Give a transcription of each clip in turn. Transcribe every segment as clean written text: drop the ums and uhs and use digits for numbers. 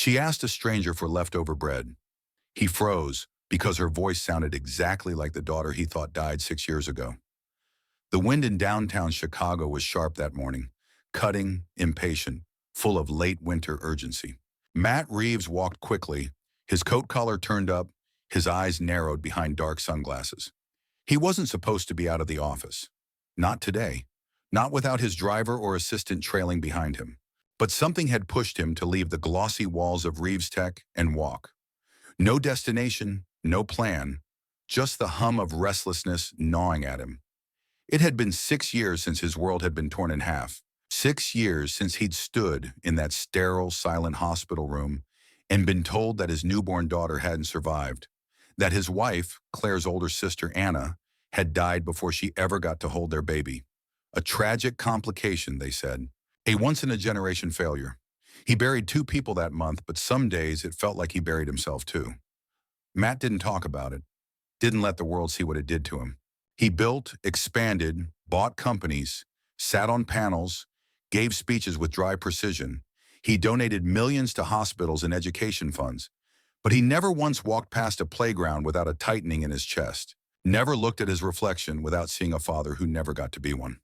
She asked a stranger for leftover bread. He froze because her voice sounded exactly like the daughter he thought died 6 years ago. The wind in downtown Chicago was sharp that morning, cutting, impatient, full of late winter urgency. Matt Reeves walked quickly, his coat collar turned up, his eyes narrowed behind dark sunglasses. He wasn't supposed to be out of the office. Not today. Not without his driver or assistant trailing behind him. But something had pushed him to leave the glossy walls of Reeves Tech and walk. No destination, no plan, just the hum of restlessness gnawing at him. It had been 6 years since his world had been torn in half. 6 years since he'd stood in that sterile, silent hospital room and been told that his newborn daughter hadn't survived, that his wife, Claire's older sister Anna, had died before she ever got to hold their baby. A tragic complication, they said. A once-in-a-generation failure. He buried 2 people that month, but some days it felt like he buried himself too. Matt didn't talk about it, didn't let the world see what it did to him. He built, expanded, bought companies, sat on panels, gave speeches with dry precision. He donated millions to hospitals and education funds. But he never once walked past a playground without a tightening in his chest. Never looked at his reflection without seeing a father who never got to be one.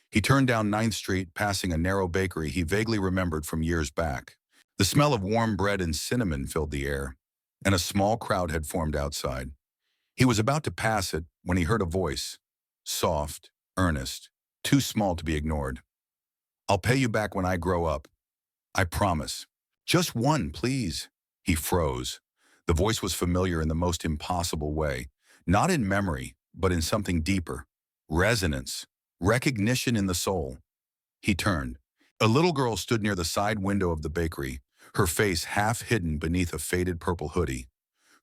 He turned down 9th Street, passing a narrow bakery he vaguely remembered from years back. The smell of warm bread and cinnamon filled the air, and a small crowd had formed outside. He was about to pass it when he heard a voice, soft, earnest, too small to be ignored. "I'll pay you back when I grow up. I promise. Just one, please." He froze. The voice was familiar in the most impossible way, not in memory, but in something deeper. Resonance, recognition in the soul. He turned. A little girl stood near the side window of the bakery, her face half hidden beneath a faded purple hoodie.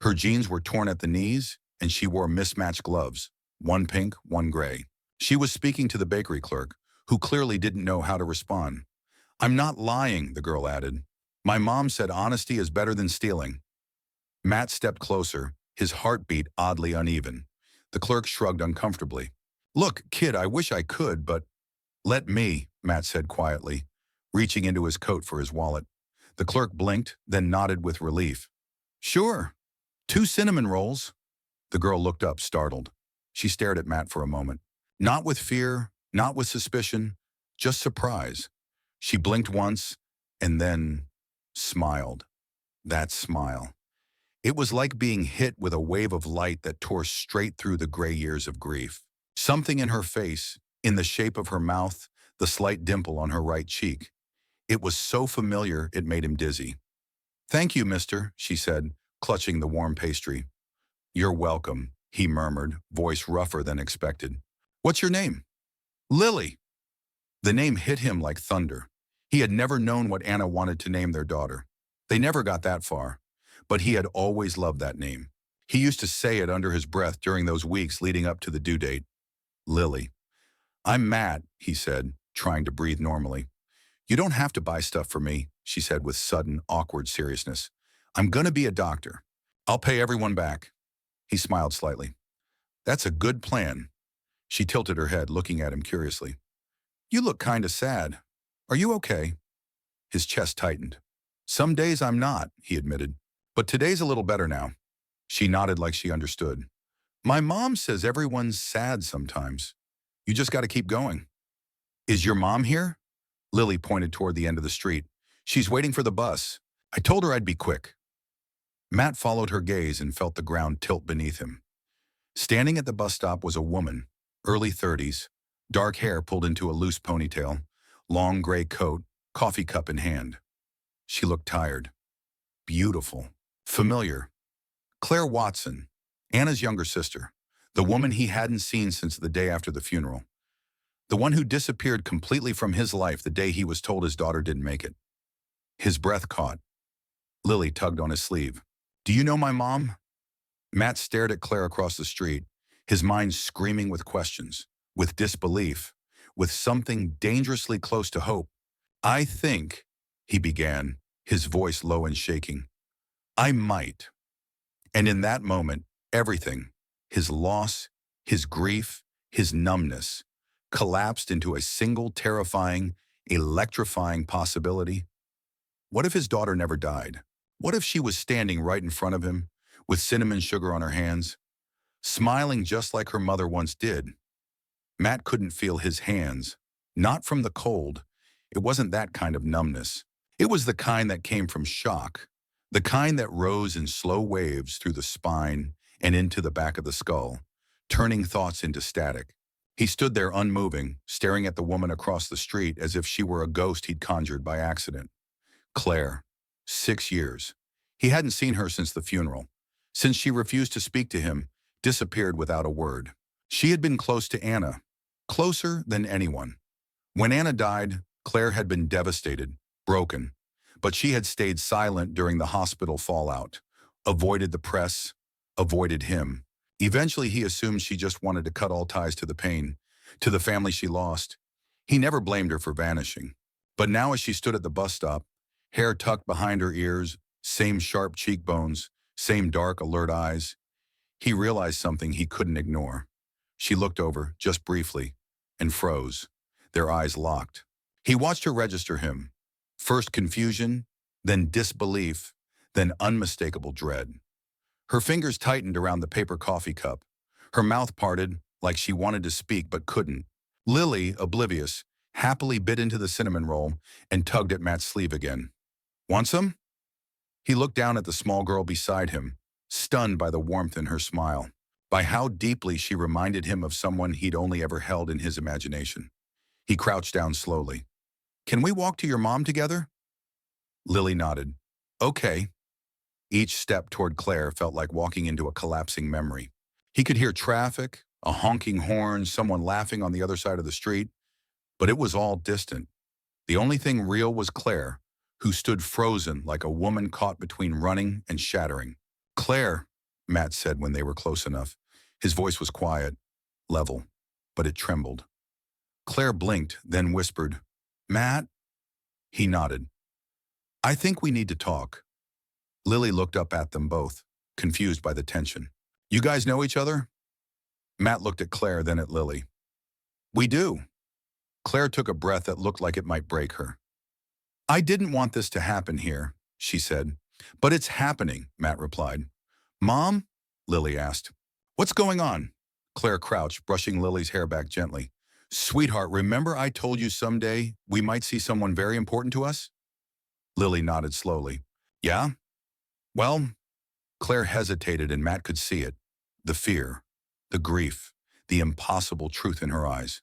Her jeans were torn at the knees, and she wore mismatched gloves, one pink, one gray. She was speaking to the bakery clerk, who clearly didn't know how to respond. "I'm not lying," the girl added. "My mom said honesty is better than stealing." Matt stepped closer, his heartbeat oddly uneven. The clerk shrugged uncomfortably. "Look, kid, I wish I could, but—" "Let me," Matt said quietly, reaching into his coat for his wallet. The clerk blinked, then nodded with relief. "Sure. 2 cinnamon rolls." The girl looked up, startled. She stared at Matt for a moment. Not with fear, not with suspicion, just surprise. She blinked once, and then smiled. That smile. It was like being hit with a wave of light that tore straight through the gray years of grief. Something in her face, in the shape of her mouth, the slight dimple on her right cheek. It was so familiar it made him dizzy. "Thank you, mister," she said, clutching the warm pastry. "You're welcome," he murmured, voice rougher than expected. "What's your name?" "Lily." The name hit him like thunder. He had never known what Anna wanted to name their daughter. They never got that far, but he had always loved that name. He used to say it under his breath during those weeks leading up to the due date. Lily. "I'm Matt," he said, trying to breathe normally. "You don't have to buy stuff for me," she said with sudden, awkward seriousness. "I'm gonna be a doctor. I'll pay everyone back." He smiled slightly. "That's a good plan." She tilted her head, looking at him curiously. "You look kinda sad. Are you okay?" His chest tightened. "Some days I'm not," he admitted. "But today's a little better now." She nodded like she understood. "My mom says everyone's sad sometimes. You just gotta keep going." "Is your mom here?" Lily pointed toward the end of the street. "She's waiting for the bus. I told her I'd be quick." Matt followed her gaze and felt the ground tilt beneath him. Standing at the bus stop was a woman, early 30s, dark hair pulled into a loose ponytail, long gray coat, coffee cup in hand. She looked tired. Beautiful. Familiar. Claire Watson, Anna's younger sister, the woman he hadn't seen since the day after the funeral. The one who disappeared completely from his life the day he was told his daughter didn't make it. His breath caught. Lily tugged on his sleeve. "Do you know my mom?" Matt stared at Claire across the street, his mind screaming with questions, with disbelief, with something dangerously close to hope. "I think," he began, his voice low and shaking, "I might." And in that moment, everything, his loss, his grief, his numbness, collapsed into a single terrifying, electrifying possibility. What if his daughter never died? What if she was standing right in front of him, with cinnamon sugar on her hands, smiling just like her mother once did? Matt couldn't feel his hands, not from the cold. It wasn't that kind of numbness. It was the kind that came from shock, the kind that rose in slow waves through the spine and into the back of the skull, turning thoughts into static. He stood there unmoving, staring at the woman across the street as if she were a ghost he'd conjured by accident. Claire. 6 years. He hadn't seen her since the funeral, since she refused to speak to him, disappeared without a word. She had been close to Anna, closer than anyone. When Anna died, Claire had been devastated, broken, but she had stayed silent during the hospital fallout, avoided the press, avoided him. Eventually, he assumed she just wanted to cut all ties to the pain, to the family she lost. He never blamed her for vanishing. But now as she stood at the bus stop, hair tucked behind her ears, same sharp cheekbones, same dark, alert eyes, he realized something he couldn't ignore. She looked over, just briefly, and froze, their eyes locked. He watched her register him. First confusion, then disbelief, then unmistakable dread. Her fingers tightened around the paper coffee cup. Her mouth parted, like she wanted to speak but couldn't. Lily, oblivious, happily bit into the cinnamon roll and tugged at Matt's sleeve again. Want some? He looked down at the small girl beside him, stunned by the warmth in her smile, by how deeply she reminded him of someone he'd only ever held in his imagination. He crouched down slowly. Can we walk to your mom together? Lily nodded. Okay. Each step toward Claire felt like walking into a collapsing memory. He could hear traffic, a honking horn, someone laughing on the other side of the street, but it was all distant. The only thing real was Claire, who stood frozen like a woman caught between running and shattering. Claire, Matt said when they were close enough. His voice was quiet, level, but it trembled. Claire blinked, then whispered, Matt? He nodded. I think we need to talk. Lily looked up at them both, confused by the tension. You guys know each other? Matt looked at Claire, then at Lily. We do. Claire took a breath that looked like it might break her. I didn't want this to happen here, she said. But it's happening, Matt replied. Mom? Lily asked. What's going on? Claire crouched, brushing Lily's hair back gently. Sweetheart, remember I told you someday we might see someone very important to us? Lily nodded slowly. Yeah? Well, Claire hesitated and Matt could see it. The fear, the grief, the impossible truth in her eyes.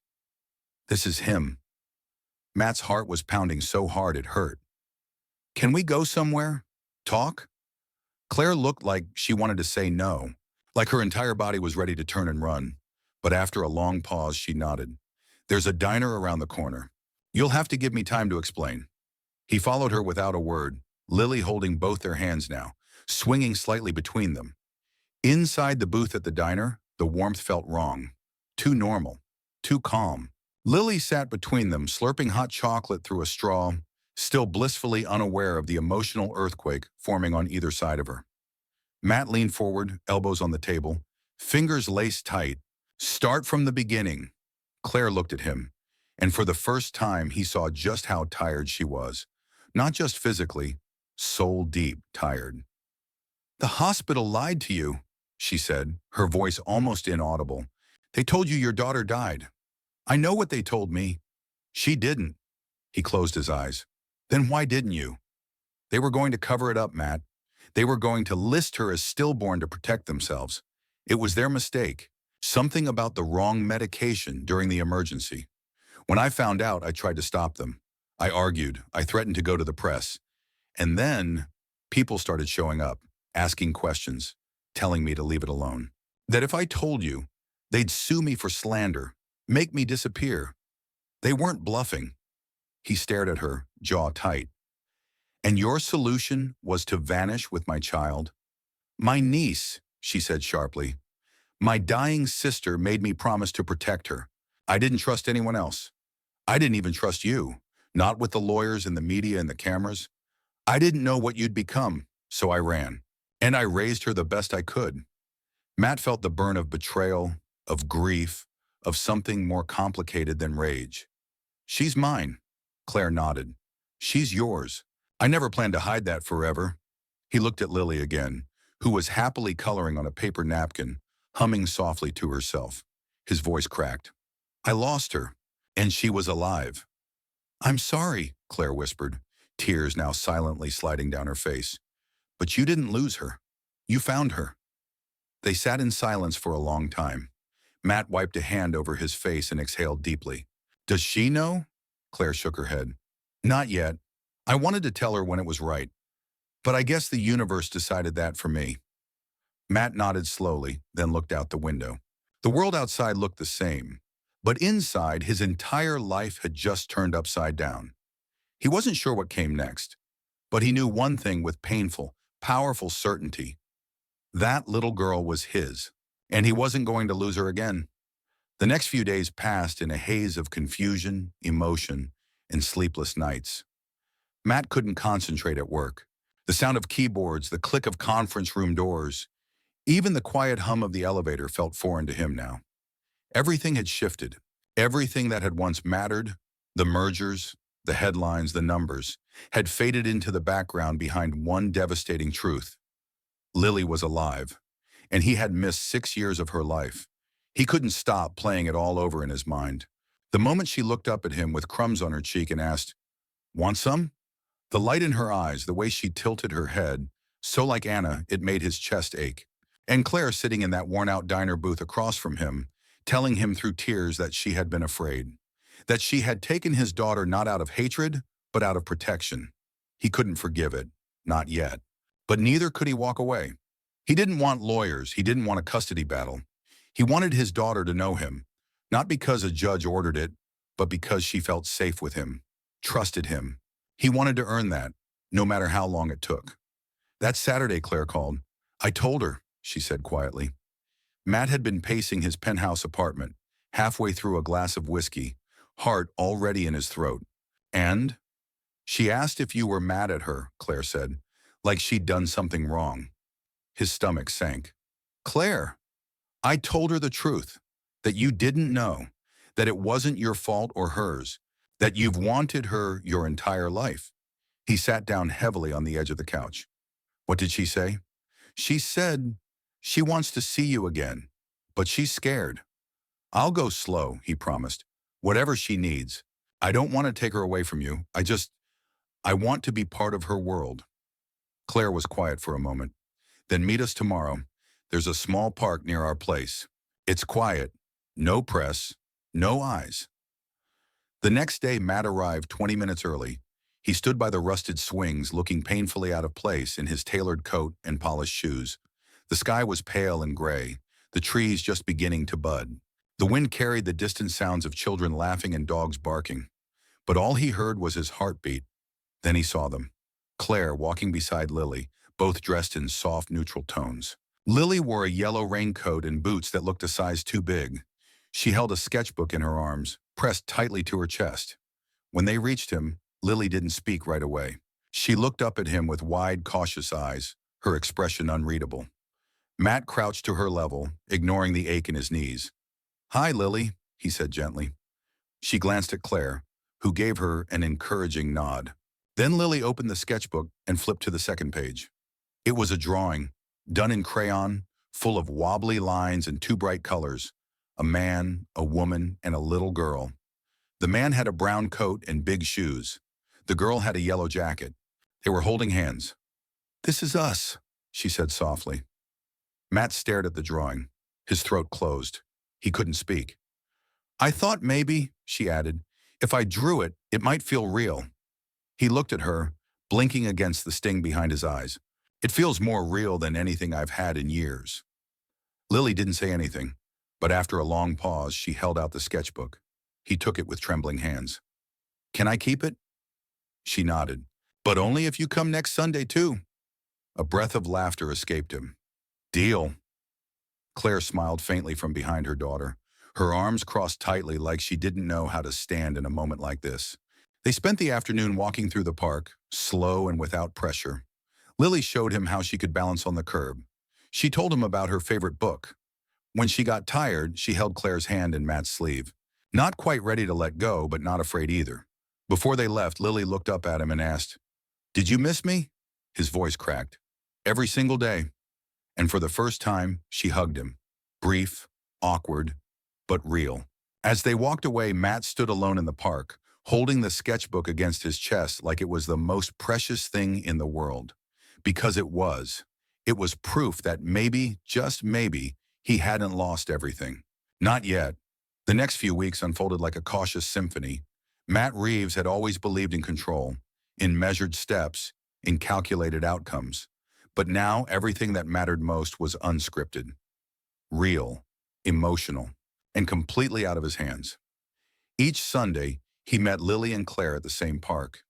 This is him. Matt's heart was pounding so hard it hurt. Can we go somewhere? Talk? Claire looked like she wanted to say no, like her entire body was ready to turn and run. But after a long pause, she nodded. There's a diner around the corner. You'll have to give me time to explain. He followed her without a word, Lily holding both their hands now, swinging slightly between them. Inside the booth at the diner, the warmth felt wrong. Too normal. Too calm. Lily sat between them, slurping hot chocolate through a straw, still blissfully unaware of the emotional earthquake forming on either side of her. Matt leaned forward, elbows on the table, fingers laced tight. Start from the beginning. Claire looked at him, and for the first time he saw just how tired she was. Not just physically, soul-deep tired. The hospital lied to you, she said, her voice almost inaudible. They told you your daughter died. I know what they told me. She didn't. He closed his eyes. Then why didn't you? They were going to cover it up, Matt. They were going to list her as stillborn to protect themselves. It was their mistake. Something about the wrong medication during the emergency. When I found out, I tried to stop them. I argued. I threatened to go to the press. And then people started showing up, asking questions, telling me to leave it alone. That if I told you, they'd sue me for slander, make me disappear. They weren't bluffing. He stared at her, jaw tight. And your solution was to vanish with my child? My niece, she said sharply. My dying sister made me promise to protect her. I didn't trust anyone else. I didn't even trust you, not with the lawyers and the media and the cameras. I didn't know what you'd become, so I ran. And I raised her the best I could. Matt felt the burn of betrayal, of grief, of something more complicated than rage. She's mine, Claire nodded. She's yours. I never planned to hide that forever. He looked at Lily again, who was happily coloring on a paper napkin, humming softly to herself. His voice cracked. I lost her, and she was alive. I'm sorry, Claire whispered, tears now silently sliding down her face. But you didn't lose her. You found her. They sat in silence for a long time. Matt wiped a hand over his face and exhaled deeply. Does she know? Claire shook her head. Not yet. I wanted to tell her when it was right. But I guess the universe decided that for me. Matt nodded slowly, then looked out the window. The world outside looked the same, but inside his entire life had just turned upside down. He wasn't sure what came next, but he knew one thing with painful, powerful certainty. That little girl was his, and he wasn't going to lose her again. The next few days passed in a haze of confusion, emotion, and sleepless nights. Matt couldn't concentrate at work. The sound of keyboards, the click of conference room doors, even the quiet hum of the elevator felt foreign to him now. Everything had shifted. Everything that had once mattered, the mergers, the headlines, the numbers, had faded into the background behind one devastating truth. Lily was alive, and he had missed 6 years of her life. He couldn't stop playing it all over in his mind. The moment she looked up at him with crumbs on her cheek and asked, Want some? The light in her eyes, the way she tilted her head, so like Anna, it made his chest ache. And Claire sitting in that worn-out diner booth across from him, telling him through tears that she had been afraid, that she had taken his daughter not out of hatred, but out of protection. He couldn't forgive it, not yet. But neither could he walk away. He didn't want lawyers, he didn't want a custody battle. He wanted his daughter to know him, not because a judge ordered it, but because she felt safe with him, trusted him. He wanted to earn that, no matter how long it took. That Saturday, Claire called. I told her, she said quietly. Matt had been pacing his penthouse apartment, halfway through a glass of whiskey, heart already in his throat. And? She asked if you were mad at her, Claire said, like she'd done something wrong. His stomach sank. Claire, I told her the truth, that you didn't know, that it wasn't your fault or hers, that you've wanted her your entire life. He sat down heavily on the edge of the couch. What did she say? She said she wants to see you again, but she's scared. I'll go slow, he promised. Whatever she needs. I don't want to take her away from you. I want to be part of her world. Claire was quiet for a moment. Then meet us tomorrow. There's a small park near our place. It's quiet. No press. No eyes. The next day, Matt arrived 20 minutes early. He stood by the rusted swings, looking painfully out of place in his tailored coat and polished shoes. The sky was pale and gray, the trees just beginning to bud. The wind carried the distant sounds of children laughing and dogs barking. But all he heard was his heartbeat. Then he saw them. Claire walking beside Lily, both dressed in soft, neutral tones. Lily wore a yellow raincoat and boots that looked a size too big. She held a sketchbook in her arms, pressed tightly to her chest. When they reached him, Lily didn't speak right away. She looked up at him with wide, cautious eyes, her expression unreadable. Matt crouched to her level, ignoring the ache in his knees. Hi, Lily, he said gently. She glanced at Claire, who gave her an encouraging nod. Then Lily opened the sketchbook and flipped to the second page. It was a drawing, done in crayon, full of wobbly lines and two bright colors. A man, a woman, and a little girl. The man had a brown coat and big shoes. The girl had a yellow jacket. They were holding hands. This is us, she said softly. Matt stared at the drawing. His throat closed. He couldn't speak. I thought maybe, she added, if I drew it, it might feel real. He looked at her, blinking against the sting behind his eyes. It feels more real than anything I've had in years. Lily didn't say anything, but after a long pause, she held out the sketchbook. He took it with trembling hands. Can I keep it? She nodded. But only if you come next Sunday, too. A breath of laughter escaped him. Deal. Claire smiled faintly from behind her daughter, her arms crossed tightly like she didn't know how to stand in a moment like this. They spent the afternoon walking through the park, slow and without pressure. Lily showed him how she could balance on the curb. She told him about her favorite book. When she got tired, she held Claire's hand in Matt's sleeve. Not quite ready to let go, but not afraid either. Before they left, Lily looked up at him and asked, Did you miss me? His voice cracked. every single day. And for the first time, she hugged him. Brief, awkward, but real. As they walked away, Matt stood alone in the park, holding the sketchbook against his chest like it was the most precious thing in the world. Because it was. It was proof that maybe, just maybe, he hadn't lost everything. Not yet. The next few weeks unfolded like a cautious symphony. Matt Reeves had always believed in control, in measured steps, in calculated outcomes. But now everything that mattered most was unscripted, real, emotional, and completely out of his hands. Each Sunday, he met Lily and Claire at the same park.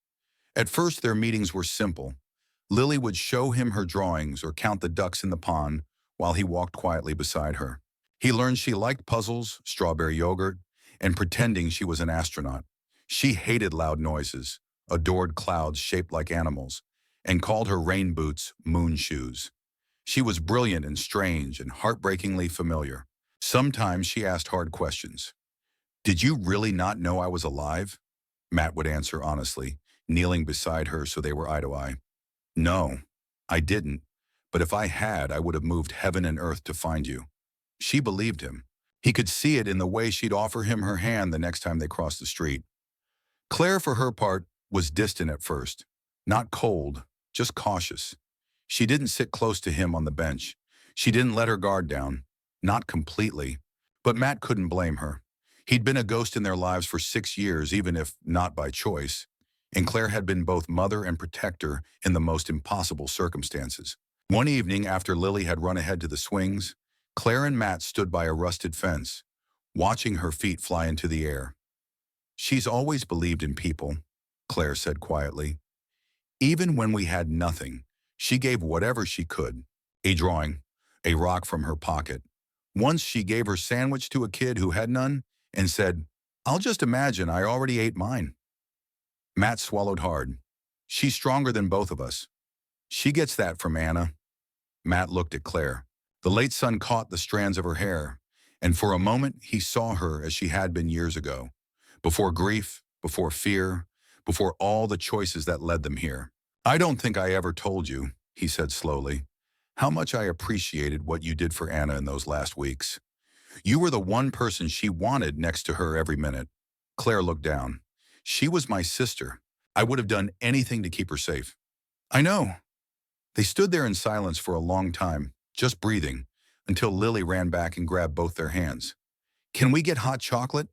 At first, their meetings were simple. Lily would show him her drawings or count the ducks in the pond while he walked quietly beside her. He learned she liked puzzles, strawberry yogurt, and pretending she was an astronaut. She hated loud noises, adored clouds shaped like animals, and called her rain boots moon shoes. She was brilliant and strange and heartbreakingly familiar. Sometimes she asked hard questions. "Did you really not know I was alive?" Matt would answer honestly, kneeling beside her so they were eye to eye. "No, I didn't. But if I had, I would have moved heaven and earth to find you." She believed him. He could see it in the way she'd offer him her hand the next time they crossed the street. Claire, for her part, was distant at first. Not cold, just cautious. She didn't sit close to him on the bench. She didn't let her guard down. Not completely. But Matt couldn't blame her. He'd been a ghost in their lives for 6 years, even if not by choice. And Claire had been both mother and protector in the most impossible circumstances. One evening, after Lily had run ahead to the swings, Claire and Matt stood by a rusted fence, watching her feet fly into the air. "She's always believed in people," Claire said quietly. "Even when we had nothing, she gave whatever she could. A drawing, a rock from her pocket. Once she gave her sandwich to a kid who had none and said, 'I'll just imagine I already ate mine.'" Matt swallowed hard. "She's stronger than both of us. She gets that from Anna." Matt looked at Claire. The late sun caught the strands of her hair, and for a moment he saw her as she had been years ago. Before grief, before fear, before all the choices that led them here. "I don't think I ever told you," he said slowly, "how much I appreciated what you did for Anna in those last weeks. You were the one person she wanted next to her every minute." Claire looked down. "She was my sister. I would have done anything to keep her safe." "I know." They stood there in silence for a long time, just breathing, until Lily ran back and grabbed both their hands. "Can we get hot chocolate?"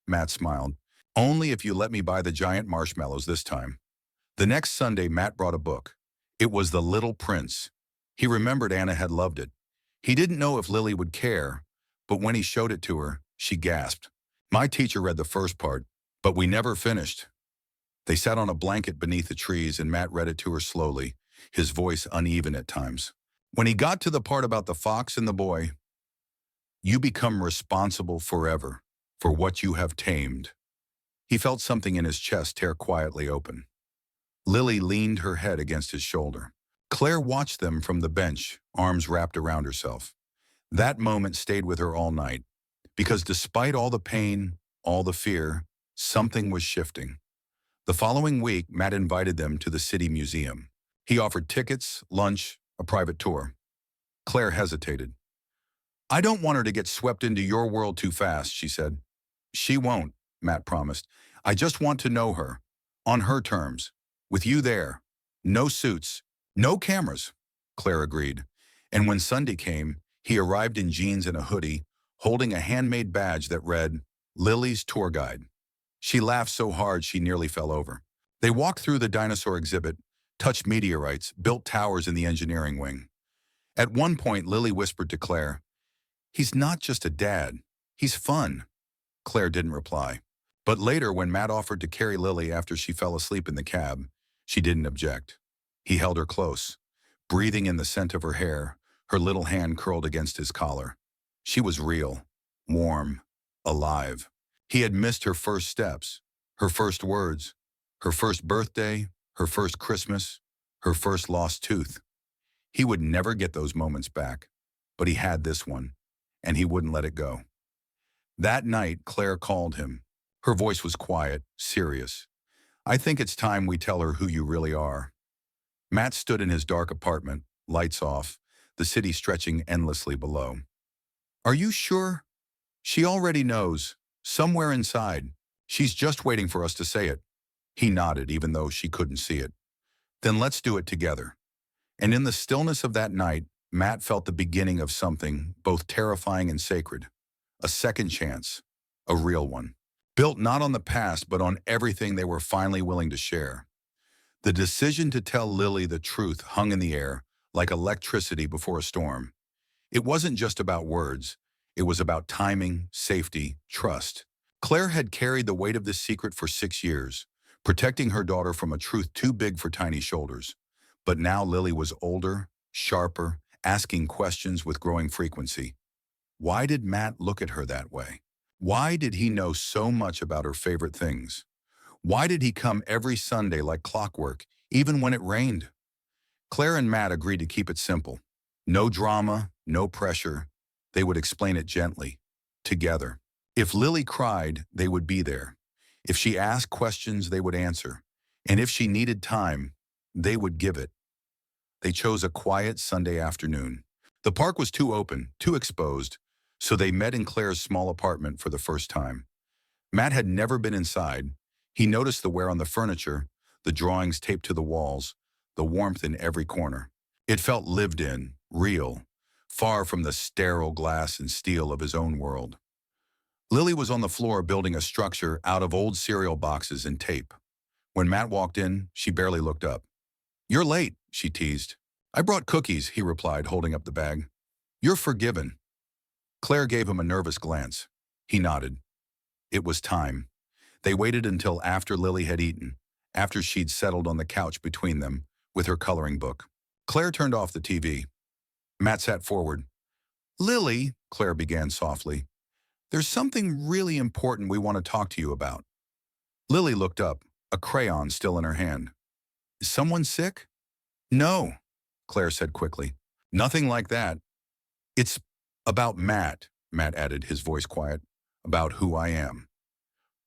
Matt smiled. "Only if you let me buy the giant marshmallows this time." The next Sunday, Matt brought a book. It was The Little Prince. He remembered Anna had loved it. He didn't know if Lily would care, but when he showed it to her, she gasped. "My teacher read the first part, but we never finished." They sat on a blanket beneath the trees and Matt read it to her slowly, his voice uneven at times. When he got to the part about the fox and the boy, "You become responsible forever for what you have tamed." He felt something in his chest tear quietly open. Lily leaned her head against his shoulder. Claire watched them from the bench, arms wrapped around herself. That moment stayed with her all night, because despite all the pain, all the fear, something was shifting. The following week, Matt invited them to the city museum. He offered tickets, lunch, a private tour. Claire hesitated. "I don't want her to get swept into your world too fast," she said. "She won't," Matt promised. "I just want to know her, on her terms, with you there. No suits, no cameras," Claire agreed. And when Sunday came, he arrived in jeans and a hoodie, holding a handmade badge that read, "Lily's Tour Guide." She laughed so hard she nearly fell over. They walked through the dinosaur exhibit, touched meteorites, built towers in the engineering wing. At one point, Lily whispered to Claire, "He's not just a dad, he's fun." Claire didn't reply. But later, when Matt offered to carry Lily after she fell asleep in the cab, she didn't object. He held her close, breathing in the scent of her hair, her little hand curled against his collar. She was real, warm, alive. He had missed her first steps, her first words, her first birthday, her first Christmas, her first lost tooth. He would never get those moments back, but he had this one, and he wouldn't let it go. That night, Claire called him. Her voice was quiet, serious. "I think it's time we tell her who you really are." Matt stood in his dark apartment, lights off, the city stretching endlessly below. Are you sure? She already knows. Somewhere inside. She's just waiting for us to say it. He nodded, even though she couldn't see it. Then let's do it together. And in the stillness of that night, Matt felt the beginning of something both terrifying and sacred. A second chance. A real one. Built not on the past, but on everything they were finally willing to share. The decision to tell Lily the truth hung in the air, like electricity before a storm. It wasn't just about words. It was about timing, safety, trust. Claire had carried the weight of this secret for 6 years, protecting her daughter from a truth too big for tiny shoulders. But now Lily was older, sharper, asking questions with growing frequency. Why did Matt look at her that way? Why did he know so much about her favorite things? Why did he come every Sunday like clockwork, even when it rained? Claire and Matt agreed to keep it simple. No drama, no pressure. They would explain it gently, together. If Lily cried, they would be there. If she asked questions, they would answer. And if she needed time, they would give it. They chose a quiet Sunday afternoon. The park was too open, too exposed, so they met in Claire's small apartment for the first time. Matt had never been inside. He noticed the wear on the furniture, the drawings taped to the walls, the warmth in every corner. It felt lived in, real, far from the sterile glass and steel of his own world. Lily was on the floor building a structure out of old cereal boxes and tape. When Matt walked in, she barely looked up. "You're late," she teased. "I brought cookies," he replied, holding up the bag. "You're forgiven." Claire gave him a nervous glance. He nodded. It was time. They waited until after Lily had eaten, after she'd settled on the couch between them with her coloring book. Claire turned off the TV. Matt sat forward. "Lily," Claire began softly, "there's something really important we want to talk to you about." Lily looked up, a crayon still in her hand. "Is someone sick?" "No," Claire said quickly. "Nothing like that. It's about Matt," Matt added, his voice quiet. "About who I am."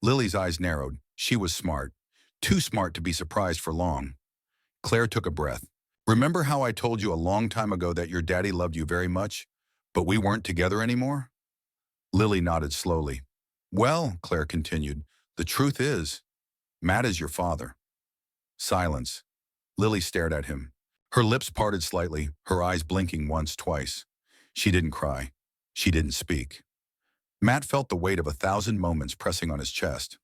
Lily's eyes narrowed. She was smart. Too smart to be surprised for long. Claire took a breath. "Remember how I told you a long time ago that your daddy loved you very much, but we weren't together anymore?" Lily nodded slowly. "Well," Claire continued, "the truth is, Matt is your father." Silence. Lily stared at him. Her lips parted slightly, her eyes blinking once, twice. She didn't cry. She didn't speak. Matt felt the weight of 1,000 moments pressing on his chest.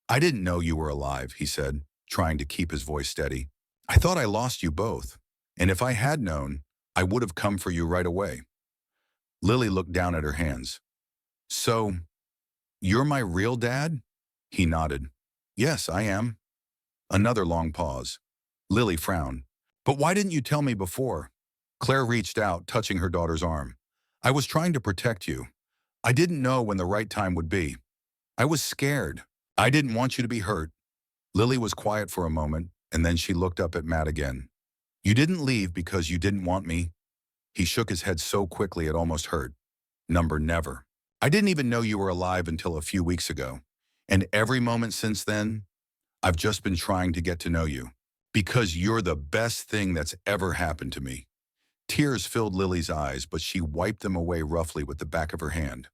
"I didn't know you were alive," he said, trying to keep his voice steady. "I thought I lost you both. And if I had known, I would have come for you right away." Lily looked down at her hands. "So, you're my real dad?" He nodded. "Yes, I am." Another long pause. Lily frowned. "But why didn't you tell me before?" Claire reached out, touching her daughter's arm. "I was trying to protect you. I didn't know when the right time would be. I was scared. I didn't want you to be hurt." Lily was quiet for a moment, and then she looked up at Matt again. "You didn't leave because you didn't want me?" He shook his head so quickly it almost hurt. "Number never. I didn't even know you were alive until a few weeks ago. And every moment since then, I've just been trying to get to know you. Because you're the best thing that's ever happened to me." Tears filled Lily's eyes, but she wiped them away roughly with the back of her hand.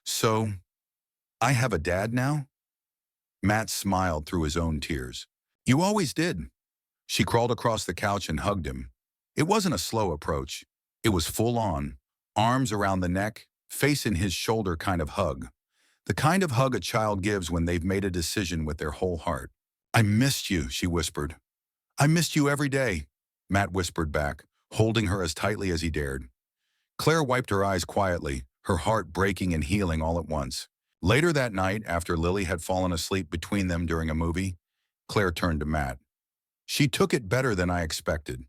"So, I have a dad now?" Matt smiled through his own tears. "You always did." She crawled across the couch and hugged him. It wasn't a slow approach. It was full on, arms around the neck, face in his shoulder kind of hug. The kind of hug a child gives when they've made a decision with their whole heart. "I missed you," she whispered. "I missed you every day," Matt whispered back, holding her as tightly as he dared. Claire wiped her eyes quietly, her heart breaking and healing all at once. Later that night, after Lily had fallen asleep between them during a movie, Claire turned to Matt. "She took it better than I expected."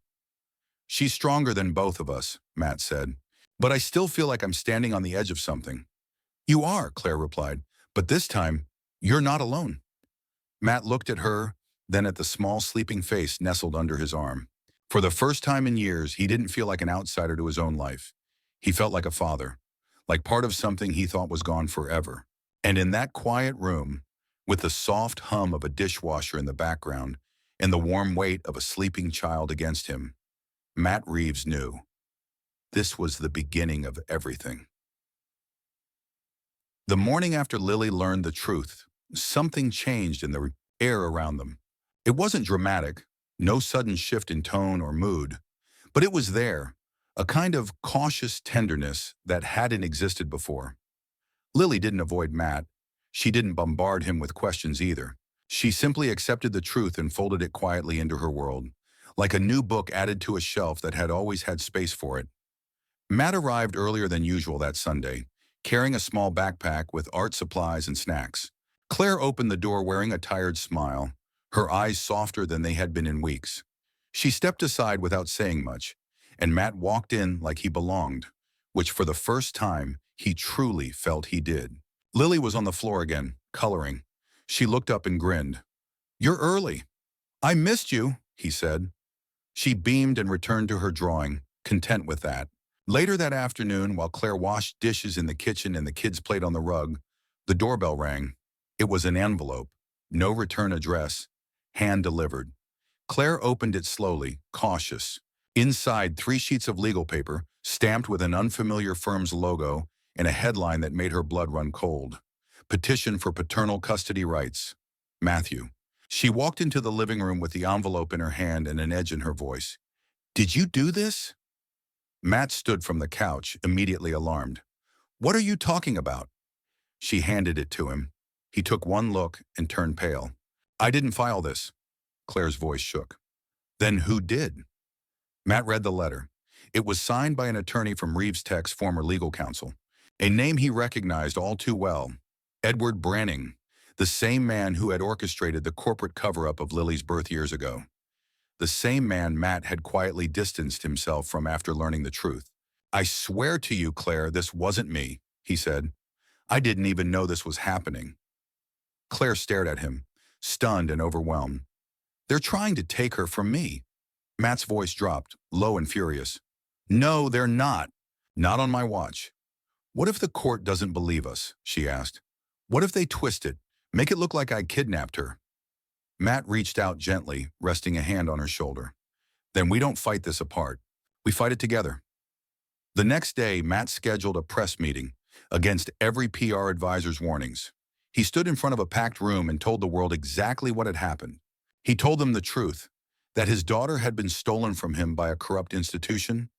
"She's stronger than both of us," Matt said. "But I still feel like I'm standing on the edge of something." "You are," Claire replied. "But this time, you're not alone." Matt looked at her, then at the small sleeping face nestled under his arm. For the first time in years, he didn't feel like an outsider to his own life. He felt like a father, like part of something he thought was gone forever. And in that quiet room, with the soft hum of a dishwasher in the background and the warm weight of a sleeping child against him, Matt Reeves knew this was the beginning of everything. The morning after Lily learned the truth, something changed in the air around them. It wasn't dramatic, no sudden shift in tone or mood, but it was there, a kind of cautious tenderness that hadn't existed before. Lily didn't avoid Matt. She didn't bombard him with questions either. She simply accepted the truth and folded it quietly into her world, like a new book added to a shelf that had always had space for it. Matt arrived earlier than usual that Sunday, carrying a small backpack with art supplies and snacks. Claire opened the door wearing a tired smile, her eyes softer than they had been in weeks. She stepped aside without saying much, and Matt walked in like he belonged, which for the first time he truly felt he did. Lily was on the floor again, coloring. She looked up and grinned. "You're early." "I missed you," he said. She beamed and returned to her drawing, content with that. Later that afternoon, while Claire washed dishes in the kitchen and the kids played on the rug, the doorbell rang. It was an envelope, no return address, hand-delivered. Claire opened it slowly, cautious. Inside, 3 sheets of legal paper, stamped with an unfamiliar firm's logo and a headline that made her blood run cold. Petition for paternal custody rights. Matthew. She walked into the living room with the envelope in her hand and an edge in her voice. "Did you do this?" Matt stood from the couch, immediately alarmed. "What are you talking about?" She handed it to him. He took one look and turned pale. "I didn't file this." Claire's voice shook. "Then who did?" Matt read the letter. It was signed by an attorney from Reeves Tech's former legal counsel, a name he recognized all too well. Edward Branning, the same man who had orchestrated the corporate cover-up of Lily's birth years ago. The same man Matt had quietly distanced himself from after learning the truth. "I swear to you, Claire, this wasn't me," he said. "I didn't even know this was happening." Claire stared at him, stunned and overwhelmed. "They're trying to take her from me." Matt's voice dropped, low and furious. "No, they're not. Not on my watch." "What if the court doesn't believe us?" she asked. "What if they twist it, make it look like I kidnapped her?" Matt reached out gently, resting a hand on her shoulder. "Then we don't fight this apart. We fight it together." The next day, Matt scheduled a press meeting, against every PR advisor's warnings. He stood in front of a packed room and told the world exactly what had happened. He told them the truth, that his daughter had been stolen from him by a corrupt institution,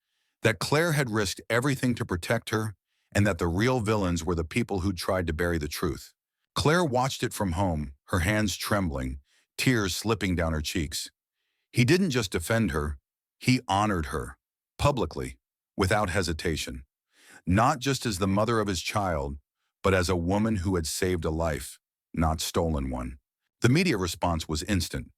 that Claire had risked everything to protect her, and that the real villains were the people who'd tried to bury the truth. Claire watched it from home, her hands trembling, tears slipping down her cheeks. He didn't just defend her, he honored her, publicly, without hesitation. Not just as the mother of his child, but as a woman who had saved a life, not stolen one. The media response was instant.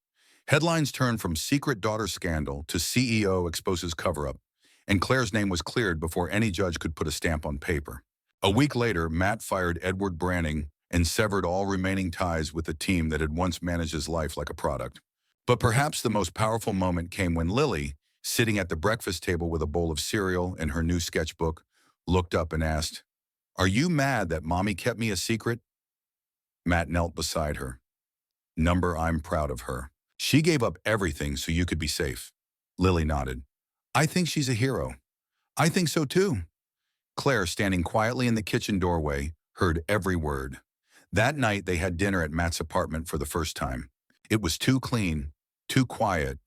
Headlines turned from secret daughter scandal to CEO exposes cover-up, and Claire's name was cleared before any judge could put a stamp on paper. A week later, Matt fired Edward Branning and severed all remaining ties with the team that had once managed his life like a product. But perhaps the most powerful moment came when Lily, sitting at the breakfast table with a bowl of cereal and her new sketchbook, looked up and asked, "Are you mad that Mommy kept me a secret?" Matt knelt beside her. "I'm proud of her. She gave up everything so you could be safe." Lily nodded. "I think she's a hero." "I think so too." Claire, standing quietly in the kitchen doorway, heard every word. That night they had dinner at Matt's apartment for the first time. It was too clean, too quiet,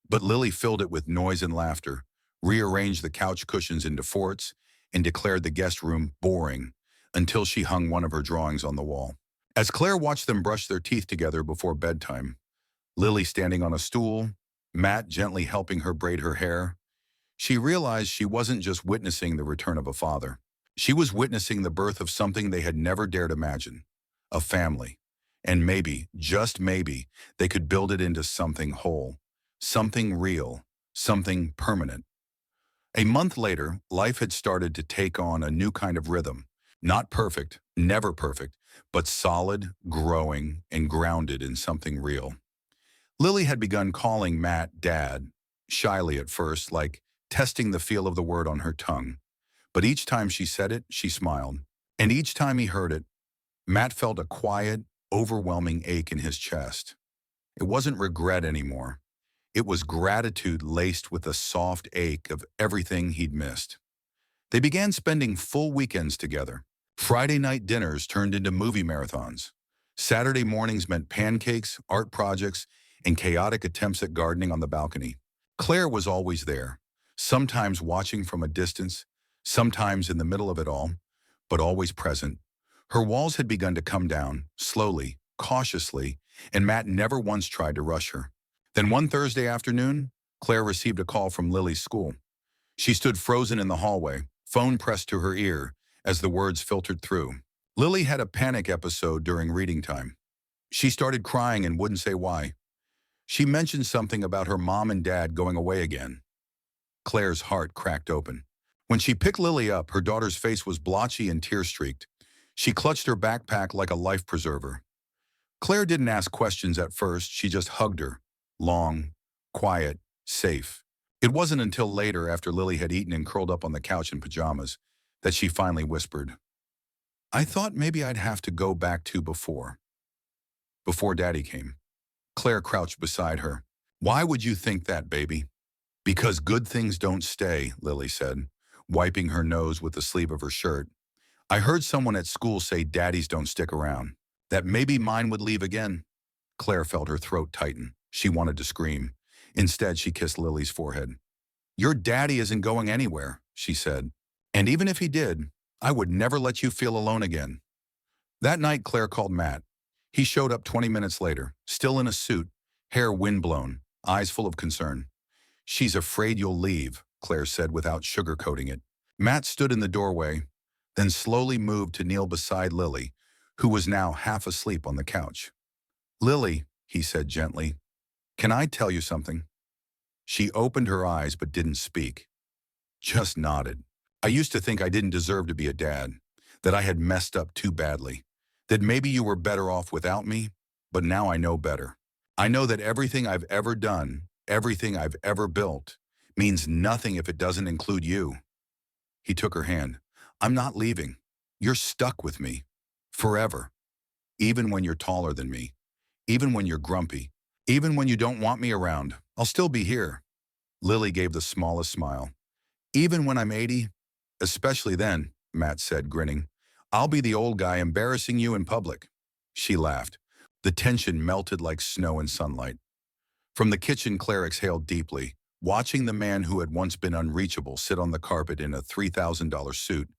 but Lily filled it with noise and laughter, rearranged the couch cushions into forts, and declared the guest room boring until she hung one of her drawings on the wall. As Claire watched them brush their teeth together before bedtime, Lily standing on a stool, Matt gently helping her braid her hair, she realized she wasn't just witnessing the return of a father. She was witnessing the birth of something they had never dared imagine, a family. And maybe, just maybe, they could build it into something whole, something real, something permanent. A month later, life had started to take on a new kind of rhythm. Not perfect, never perfect, but solid, growing, and grounded in something real. Lily had begun calling Matt Dad, shyly at first, like testing the feel of the word on her tongue. But each time she said it, she smiled. And each time he heard it, Matt felt a quiet, overwhelming ache in his chest. It wasn't regret anymore. It was gratitude laced with a soft ache of everything he'd missed. They began spending full weekends together. Friday night dinners turned into movie marathons. Saturday mornings meant pancakes, art projects, and chaotic attempts at gardening on the balcony. Claire was always there, sometimes watching from a distance, sometimes in the middle of it all, but always present. Her walls had begun to come down, slowly, cautiously, and Matt never once tried to rush her. Then one Thursday afternoon, Claire received a call from Lily's school. She stood frozen in the hallway, phone pressed to her ear as the words filtered through. Lily had a panic episode during reading time. She started crying and wouldn't say why. She mentioned something about her mom and dad going away again. Claire's heart cracked open. When she picked Lily up, her daughter's face was blotchy and tear-streaked. She clutched her backpack like a life preserver. Claire didn't ask questions at first, she just hugged her. Long, quiet, safe. It wasn't until later, after Lily had eaten and curled up on the couch in pajamas, that she finally whispered, "I thought maybe I'd have to go back to before Daddy came." Claire crouched beside her. "Why would you think that, baby?" "Because good things don't stay," Lily said, wiping her nose with the sleeve of her shirt. "I heard someone at school say daddies don't stick around, that maybe mine would leave again." Claire felt her throat tighten. She wanted to scream. Instead, she kissed Lily's forehead. "Your daddy isn't going anywhere," she said. "And even if he did, I would never let you feel alone again." That night, Claire called Matt. He showed up 20 minutes later, still in a suit, hair windblown, eyes full of concern. "She's afraid you'll leave," Claire said without sugarcoating it. Matt stood in the doorway, then slowly moved to kneel beside Lily, who was now half asleep on the couch. "Lily," he said gently, "can I tell you something?" She opened her eyes but didn't speak. Just nodded. "I used to think I didn't deserve to be a dad, that I had messed up too badly, that maybe you were better off without me, but now I know better. I know that everything I've ever done, everything I've ever built, means nothing if it doesn't include you." He took her hand. "I'm not leaving. You're stuck with me. Forever. Even when you're taller than me. Even when you're grumpy. Even when you don't want me around. I'll still be here." Lily gave the smallest smile. "Even when I'm 80? Especially then," Matt said, grinning. "I'll be the old guy embarrassing you in public." She laughed. The tension melted like snow in sunlight. From the kitchen, Claire exhaled deeply, watching the man who had once been unreachable sit on the carpet in a $3,000 suit,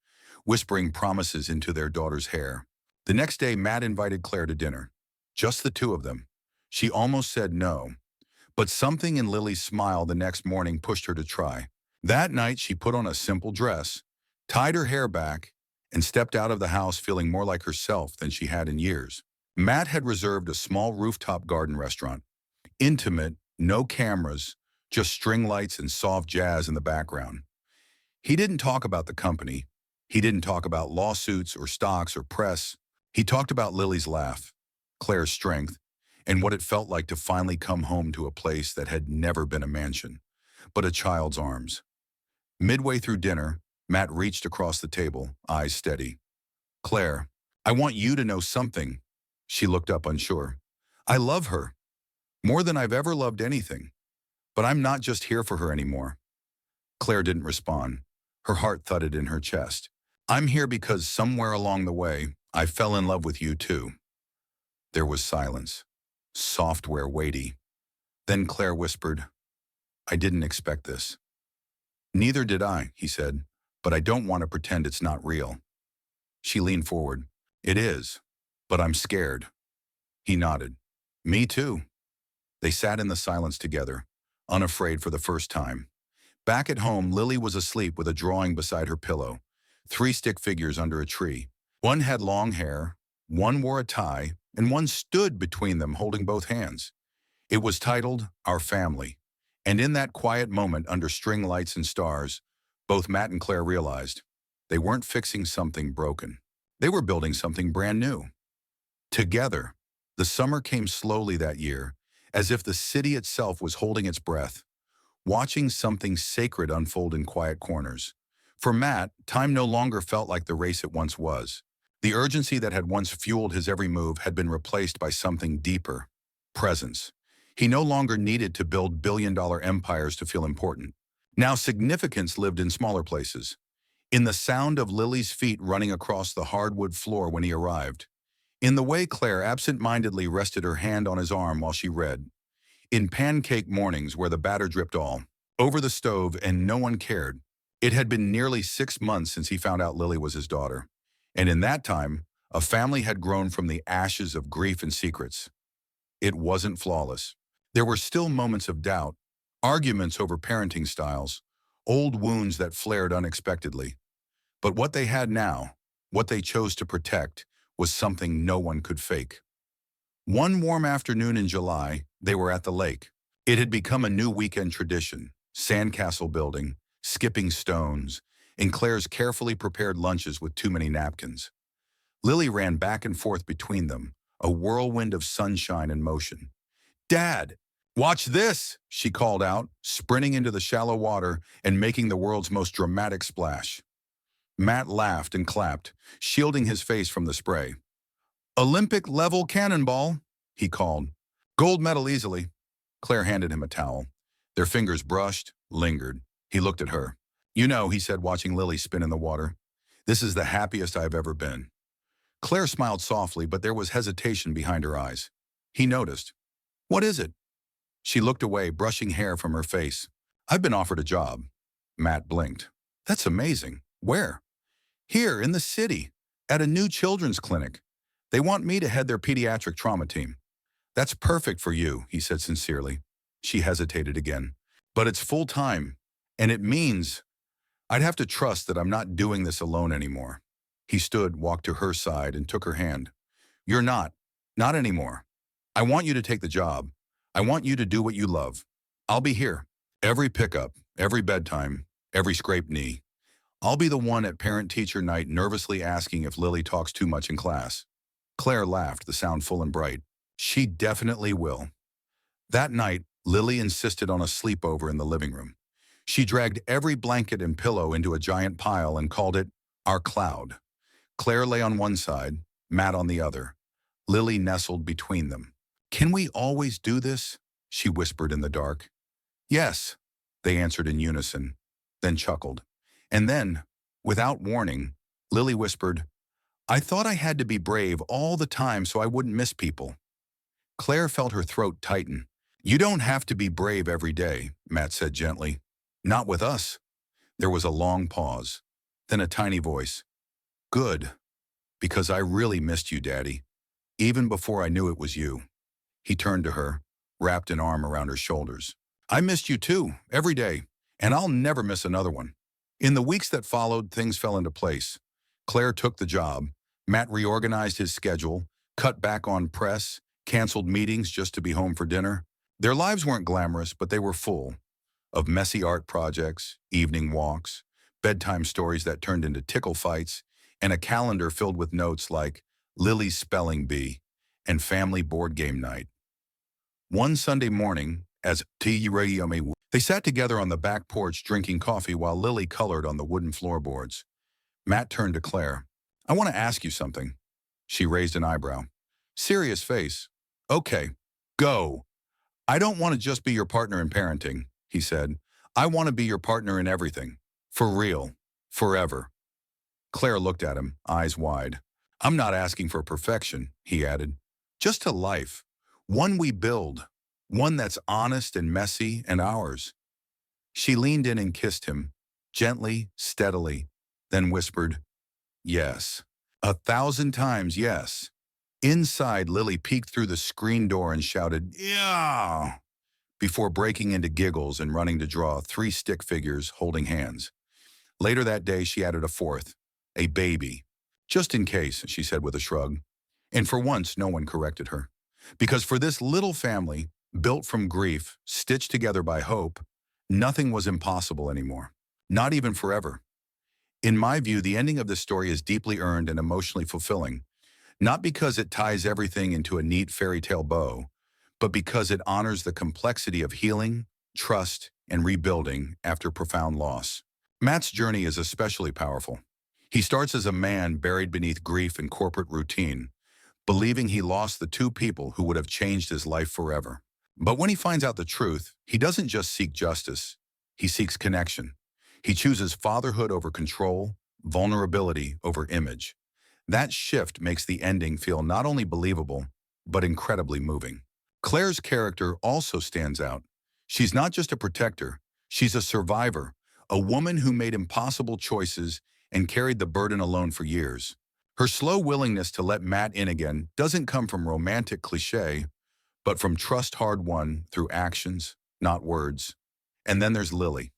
whispering promises into their daughter's hair. The next day, Matt invited Claire to dinner. Just the two of them. She almost said no, but something in Lily's smile the next morning pushed her to try. That night, she put on a simple dress, tied her hair back, and stepped out of the house feeling more like herself than she had in years. Matt had reserved a small rooftop garden restaurant. Intimate, no cameras, just string lights and soft jazz in the background. He didn't talk about the company. He didn't talk about lawsuits or stocks or press. He talked about Lily's laugh, Claire's strength, and what it felt like to finally come home to a place that had never been a mansion, but a child's arms. Midway through dinner, Matt reached across the table, eyes steady. "Claire, I want you to know something." She looked up unsure. "I love her. More than I've ever loved anything. But I'm not just here for her anymore." Claire didn't respond. Her heart thudded in her chest. "I'm here because somewhere along the way, I fell in love with you too." There was silence. Software weighty. Then Claire whispered, "I didn't expect this." "Neither did I," he said, "but I don't want to pretend it's not real." She leaned forward. "It is, but I'm scared." He nodded. "Me too." They sat in the silence together, unafraid for the first time. Back at home, Lily was asleep with a drawing beside her pillow, 3 stick figures under a tree. One had long hair, one wore a tie, and one stood between them holding both hands. It was titled, "Our Family," and in that quiet moment under string lights and stars, both Matt and Claire realized they weren't fixing something broken. They were building something brand new. Together, the summer came slowly that year, as if the city itself was holding its breath, watching something sacred unfold in quiet corners. For Matt, time no longer felt like the race it once was. The urgency that had once fueled his every move had been replaced by something deeper: presence. He no longer needed to build billion-dollar empires to feel important. Now significance lived in smaller places. In the sound of Lily's feet running across the hardwood floor when he arrived. In the way Claire absent-mindedly rested her hand on his arm while she read. In pancake mornings where the batter dripped all over the stove and no one cared. It had been nearly 6 months since he found out Lily was his daughter. And in that time, a family had grown from the ashes of grief and secrets. It wasn't flawless. There were still moments of doubt, arguments over parenting styles, old wounds that flared unexpectedly. But what they had now, what they chose to protect, was something no one could fake. One warm afternoon in July, they were at the lake. It had become a new weekend tradition, sandcastle building, skipping stones, and Claire's carefully prepared lunches with too many napkins. Lily ran back and forth between them, a whirlwind of sunshine and motion. "Dad, watch this!" she called out, sprinting into the shallow water and making the world's most dramatic splash. Matt laughed and clapped, shielding his face from the spray. "Olympic-level cannonball," he called. "Gold medal easily." Claire handed him a towel. Their fingers brushed, lingered. He looked at her. "You know," he said, watching Lily spin in the water, "this is the happiest I've ever been." Claire smiled softly, but there was hesitation behind her eyes. He noticed. "What is it?" She looked away, brushing hair from her face. "I've been offered a job." Matt blinked. "That's amazing. Where?" "Here, in the city, at a new children's clinic. They want me to head their pediatric trauma team." "That's perfect for you," he said sincerely. She hesitated again. "But it's full-time, and it means I'd have to trust that I'm not doing this alone anymore." He stood, walked to her side, and took her hand. "You're not. Not anymore. I want you to take the job. I want you to do what you love. I'll be here. Every pickup, every bedtime, every scraped knee. I'll be the one at parent-teacher night nervously asking if Lily talks too much in class." Claire laughed, the sound full and bright. "She definitely will." That night, Lily insisted on a sleepover in the living room. She dragged every blanket and pillow into a giant pile and called it our cloud. Claire lay on one side, Matt on the other. Lily nestled between them. "Can we always do this?" she whispered in the dark. "Yes," they answered in unison, then chuckled. And then, without warning, Lily whispered, "I thought I had to be brave all the time so I wouldn't miss people." Claire felt her throat tighten. "You don't have to be brave every day," Matt said gently. "Not with us." There was a long pause, then a tiny voice. "Good, because I really missed you, Daddy, even before I knew it was you." He turned to her, wrapped an arm around her shoulders. "I missed you too, every day, and I'll never miss another one." In the weeks that followed, things fell into place. Claire took the job. Matt reorganized his schedule, cut back on press, canceled meetings just to be home for dinner. Their lives weren't glamorous, but they were full of messy art projects, evening walks, bedtime stories that turned into tickle fights, and a calendar filled with notes like Lily's spelling bee and family board game night. One Sunday morning, as they sat together on the back porch drinking coffee while Lily colored on the wooden floorboards. Matt turned to Claire. "I want to ask you something." She raised an eyebrow. Serious face. "Okay, go." "I don't want to just be your partner in parenting," he said. "I want to be your partner in everything. For real. Forever." Claire looked at him, eyes wide. "I'm not asking for perfection," he added. "Just a life. One we build. One that's honest and messy and ours." She leaned in and kissed him, gently, steadily, then whispered, "Yes. 1,000 times yes." Inside, Lily peeked through the screen door and shouted, "Yeah!" before breaking into giggles and running to draw 3 stick figures holding hands. Later that day, she added a fourth, a baby. "Just in case," she said with a shrug. And for once, no one corrected her. Because for this little family, built from grief, stitched together by hope, nothing was impossible anymore. Not even forever. In my view, the ending of this story is deeply earned and emotionally fulfilling, not because it ties everything into a neat fairy tale bow, but because it honors the complexity of healing, trust, and rebuilding after profound loss. Matt's journey is especially powerful. He starts as a man buried beneath grief and corporate routine, believing he lost the 2 people who would have changed his life forever. But when he finds out the truth, he doesn't just seek justice, he seeks connection. He chooses fatherhood over control, vulnerability over image. That shift makes the ending feel not only believable, but incredibly moving. Claire's character also stands out. She's not just a protector, she's a survivor, a woman who made impossible choices and carried the burden alone for years. Her slow willingness to let Matt in again doesn't come from romantic cliché, but from trust hard won through actions, not words. And then there's Lily,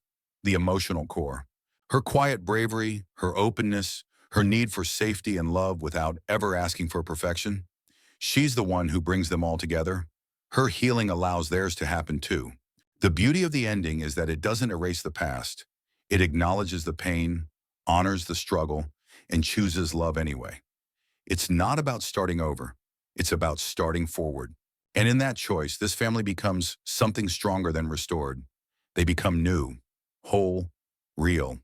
the emotional core. Her quiet bravery, her openness, her need for safety and love without ever asking for perfection. She's the one who brings them all together. Her healing allows theirs to happen too. The beauty of the ending is that it doesn't erase the past. It acknowledges the pain, honors the struggle, and chooses love anyway. It's not about starting over. It's about starting forward. And in that choice, this family becomes something stronger than restored. They become new, whole, real.